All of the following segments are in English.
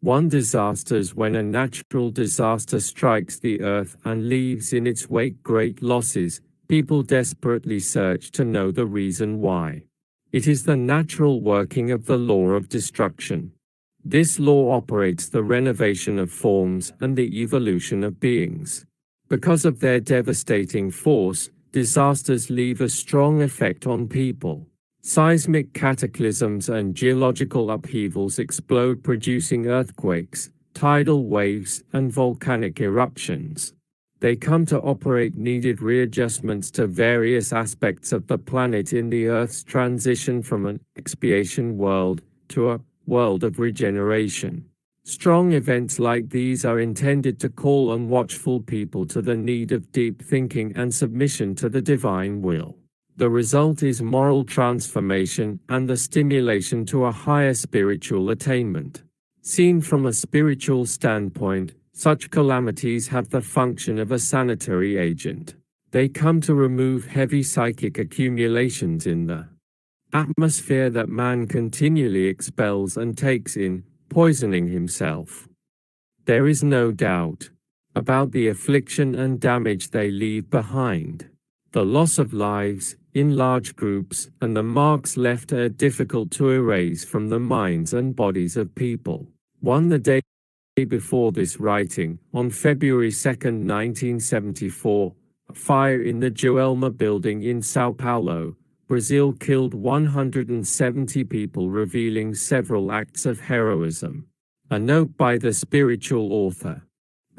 One disasters when a natural disaster strikes the earth and leaves in its wake great losses. People desperately search to know the reason why. It is the natural working of the law of destruction. This law operates the renovation of forms and the evolution of beings. Because of their devastating force, disasters leave a strong effect on people. Seismic cataclysms and geological upheavals explode, producing earthquakes, tidal waves, and volcanic eruptions. They come to operate needed readjustments to various aspects of the planet in the Earth's transition from an expiation world to a world of regeneration. Strong events like these are intended to call on watchful people to the need of deep thinking and submission to the divine will. The result is moral transformation and the stimulation to a higher spiritual attainment. Seen from a spiritual standpoint, such calamities have the function of a sanitary agent. They come to remove heavy psychic accumulations in the atmosphere that man continually expels and takes in, poisoning himself. There is no doubt about the affliction and damage they leave behind. The loss of lives, in large groups, and the marks left are difficult to erase from the minds and bodies of people. The day before this writing, on February 2, 1974, a fire in the Joelma building in Sao Paulo, Brazil killed 170 people, revealing several acts of heroism. A note by the spiritual author.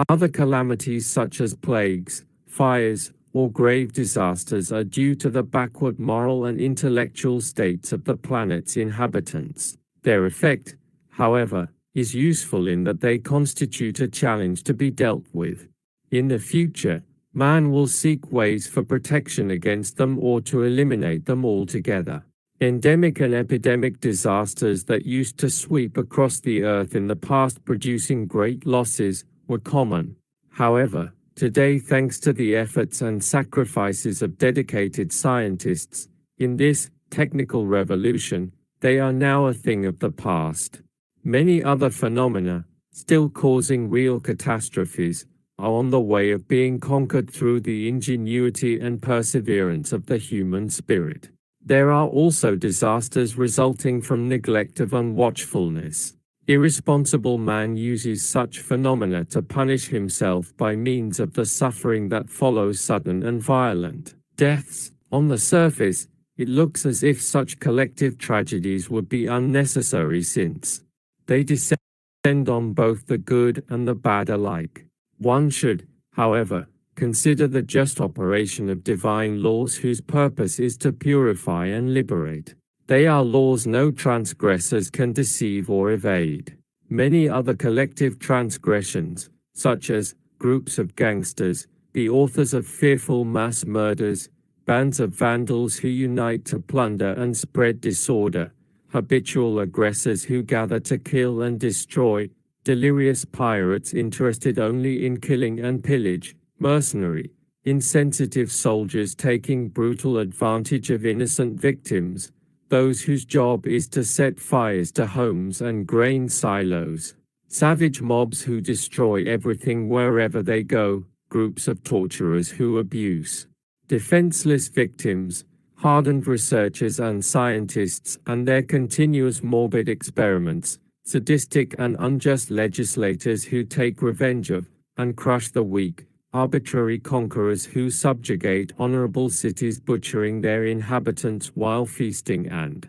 Other calamities such as plagues, fires, or grave disasters are due to the backward moral and intellectual states of the planet's inhabitants. Their effect, however, is useful in that they constitute a challenge to be dealt with. In the future, man will seek ways for protection against them or to eliminate them altogether. Endemic and epidemic disasters that used to sweep across the earth in the past, producing great losses, were common. However, today, thanks to the efforts and sacrifices of dedicated scientists, in this technical revolution, they are now a thing of the past. Many other phenomena, still causing real catastrophes, are on the way of being conquered through the ingenuity and perseverance of the human spirit. There are also disasters resulting from neglect of unwatchfulness. Irresponsible man uses such phenomena to punish himself by means of the suffering that follows sudden and violent deaths. On the surface, it looks as if such collective tragedies would be unnecessary, since they descend on both the good and the bad alike. One should, however, consider the just operation of divine laws whose purpose is to purify and liberate. They are laws no transgressors can deceive or evade. Many other collective transgressions, such as groups of gangsters, the authors of fearful mass murders, bands of vandals who unite to plunder and spread disorder, habitual aggressors who gather to kill and destroy, delirious pirates interested only in killing and pillage, mercenary, insensitive soldiers taking brutal advantage of innocent victims, those whose job is to set fires to homes and grain silos, savage mobs who destroy everything wherever they go, groups of torturers who abuse defenseless victims, hardened researchers and scientists and their continuous morbid experiments, sadistic and unjust legislators who take revenge of and crush the weak, arbitrary conquerors who subjugate honorable cities, butchering their inhabitants while feasting and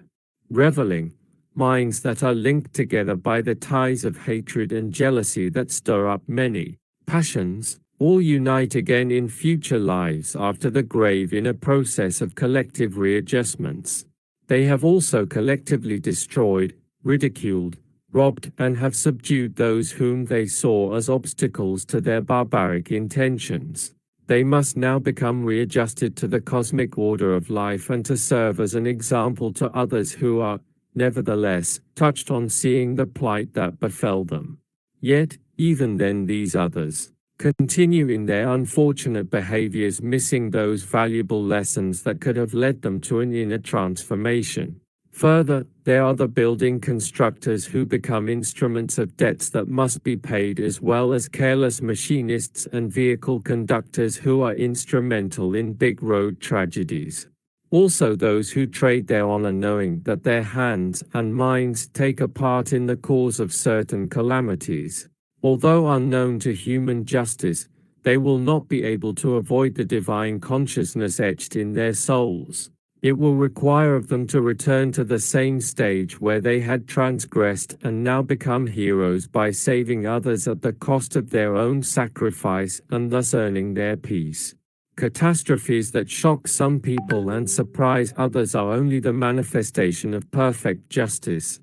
reveling, minds that are linked together by the ties of hatred and jealousy that stir up many passions, all unite again in future lives after the grave in a process of collective readjustments. They have also collectively destroyed, ridiculed, robbed and have subdued those whom they saw as obstacles to their barbaric intentions. They must now become readjusted to the cosmic order of life and to serve as an example to others who are, nevertheless, touched on seeing the plight that befell them. Yet, even then, these others continue in their unfortunate behaviors, missing those valuable lessons that could have led them to an inner transformation. Further, there are the building constructors who become instruments of debts that must be paid, as well as careless machinists and vehicle conductors who are instrumental in big road tragedies. Also those who trade their honor knowing that their hands and minds take a part in the cause of certain calamities. Although unknown to human justice, they will not be able to avoid the divine consciousness etched in their souls. It will require of them to return to the same stage where they had transgressed and now become heroes by saving others at the cost of their own sacrifice and thus earning their peace. Catastrophes that shock some people and surprise others are only the manifestation of perfect justice.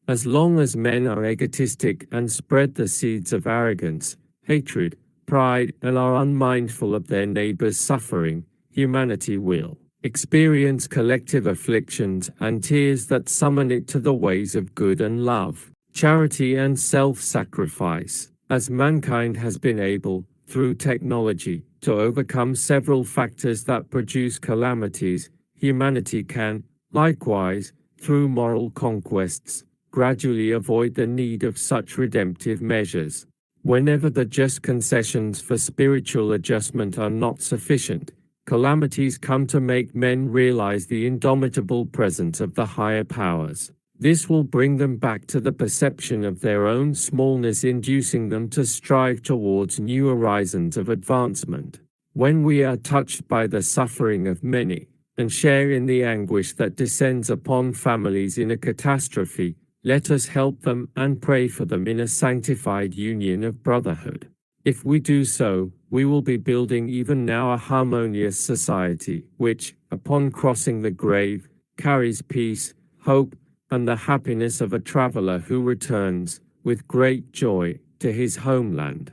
As long as men are egotistic and spread the seeds of arrogance, hatred, pride, and are unmindful of their neighbor's suffering, humanity will experience collective afflictions and tears that summon it to the ways of good and love, charity and self-sacrifice. As mankind has been able, through technology, to overcome several factors that produce calamities, humanity can, likewise, through moral conquests, gradually avoid the need of such redemptive measures. Whenever the just concessions for spiritual adjustment are not sufficient, calamities come to make men realize the indomitable presence of the higher powers. This will bring them back to the perception of their own smallness, inducing them to strive towards new horizons of advancement. When we are touched by the suffering of many, and share in the anguish that descends upon families in a catastrophe, let us help them and pray for them in a sanctified union of brotherhood. If we do so, we will be building even now a harmonious society, which, upon crossing the grave, carries peace, hope, and the happiness of a traveler who returns, with great joy, to his homeland.